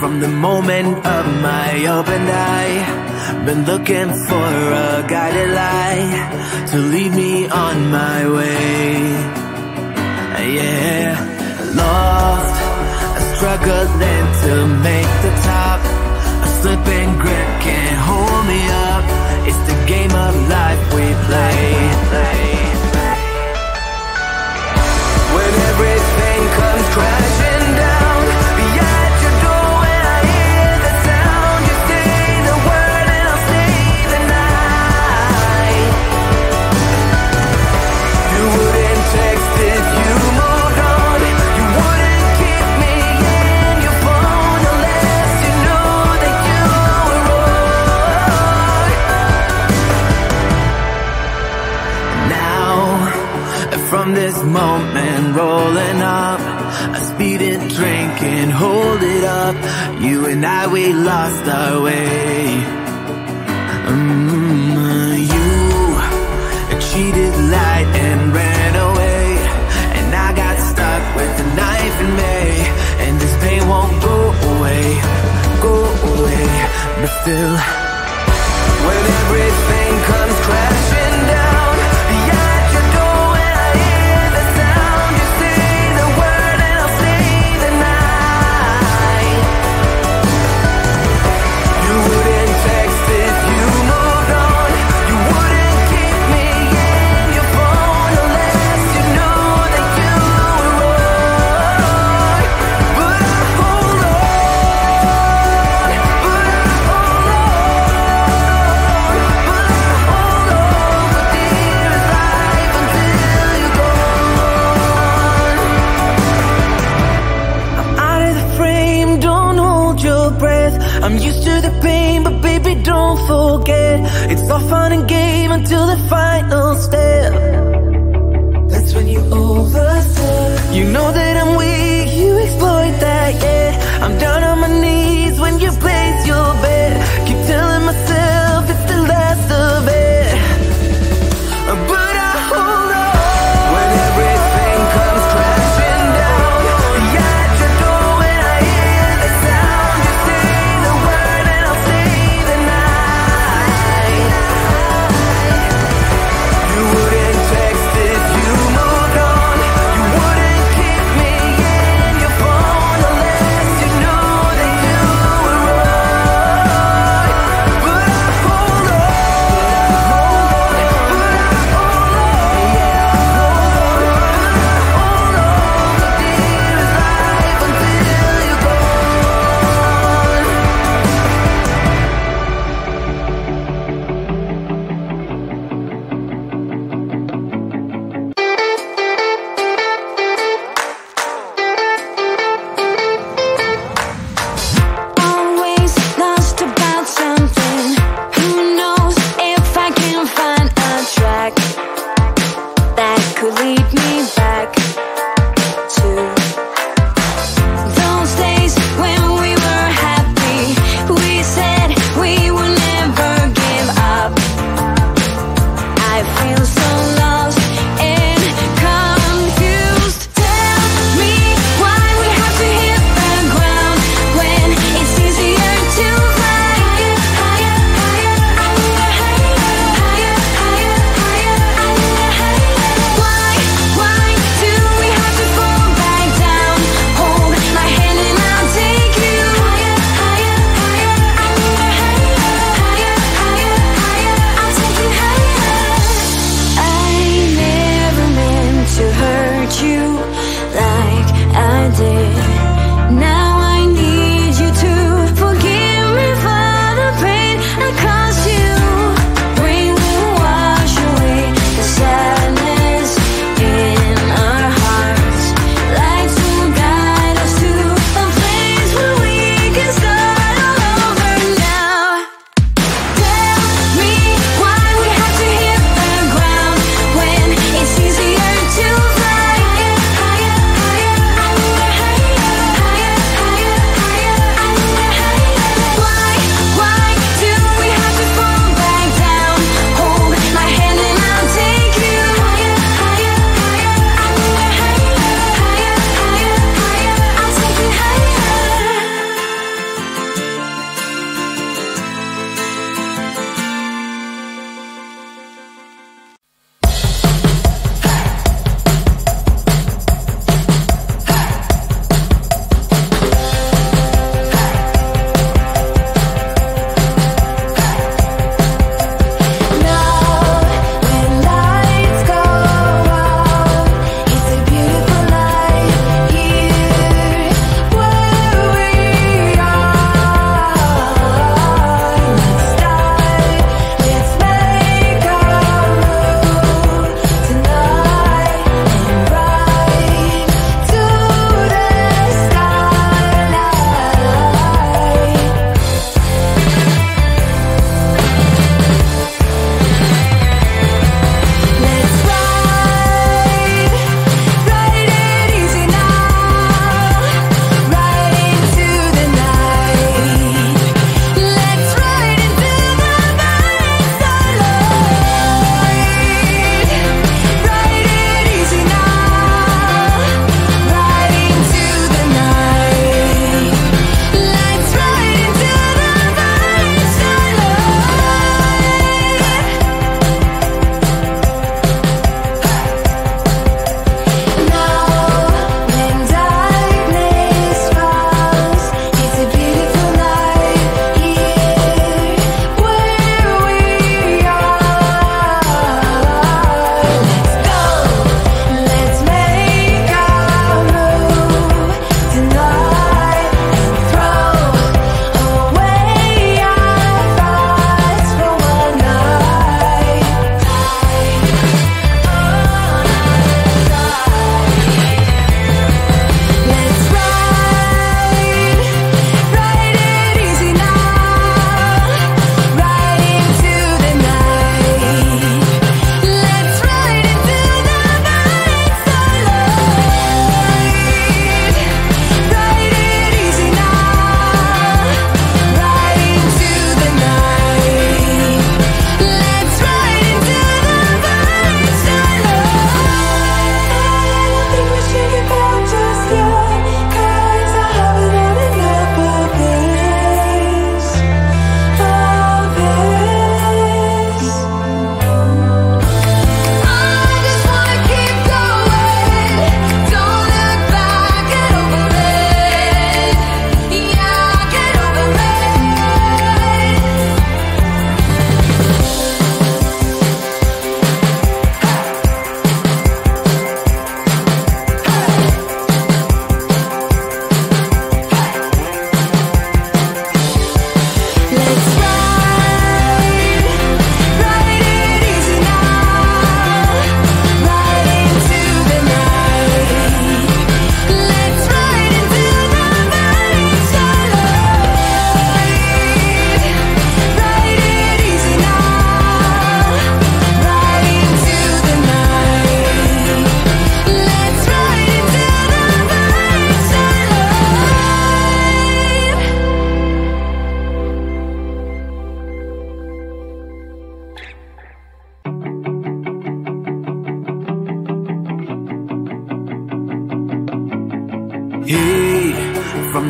From the moment of my open eye, been looking for a guided light to lead me on my way. Yeah, lost, struggling to make the top. A slipping grip can't hold me up. It's the game of life we play. When everything comes crashing down at your door, when I hear the sound, you say the word and I'll stay the night. You wouldn't text if you moved on. You wouldn't keep me in your phone unless you knew that you were wrong. Now, from this moment rolling up, a speeding train can't hold it up. You and I, we lost our way. You cheated, lied, and ran away, and I got stuck with the knife in me. And this pain won't go away, but still, when everything comes crashing down at your door, when I hear the sound, you say the word and I'll stay the night. You wouldn't text if you moved on. You wouldn't keep me in your phone unless you knew that you were wrong. But I hold on, but I hold on, but I hold on for dearest life until you're gone. I'm out of the frame, don't hold your breath. I'm used to the pain, but baby, don't forget, it's all fun and game until the final step. That's when you overstep. You know that I'm weak, you exploit that, yeah. I'm down on my knees when you place your bet. Keep telling myself it's the last of it, but I hold on. When everything comes crashing down at your door, when I hear the sound, you say the word and I'll stay the night. You wouldn't text if you moved on. You wouldn't keep me in your phone unless you knew that you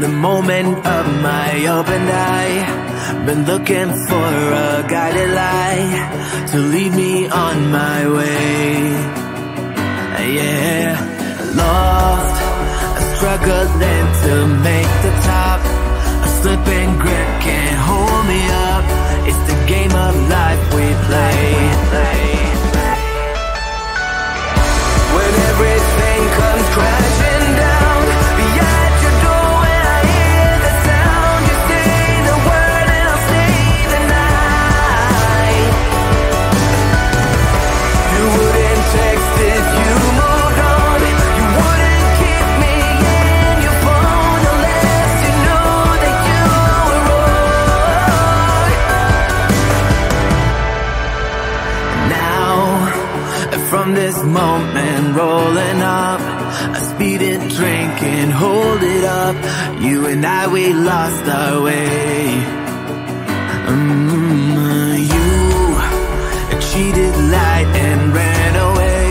the moment of my open eye, been looking for a guided light to lead me on my way. Yeah, lost, struggling to make the top. A slipping grip can't hold me up. It's the game of life we play. When everything comes crashing down, be at your door when I hear the sound. You say the word and I'll stay the night. You wouldn't text if you moved on. You wouldn't keep me in your phone unless you knew that you were wrong. Now, from this moment rolling up, a speeding drink and hold it up. You and I, we lost our way. You cheated, lied and ran away,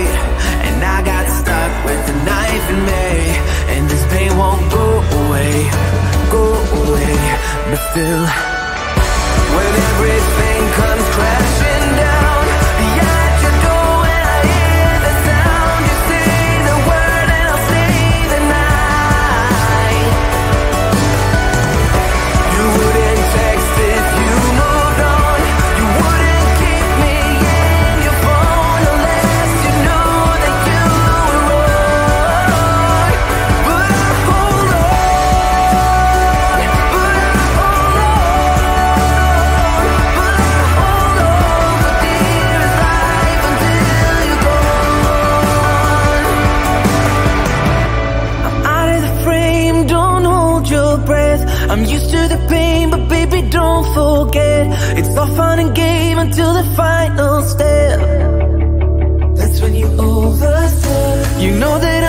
and I got stuck with a knife in me. And this pain won't go away, but still, when everything comes crashing down, be at your door when I hear the sound. You say the word and I'll stay the night. You wouldn't text if you moved on. You wouldn't keep me in your phone unless you knew that you were wrong. But I hold on, but I hold on, but I hold on for dearest life until you're gone. I'm out of the frame, don't hold your breath. I'm used to the pain, but baby, don't forget, it's all fun and game until the final step. That's when you overstep. You know that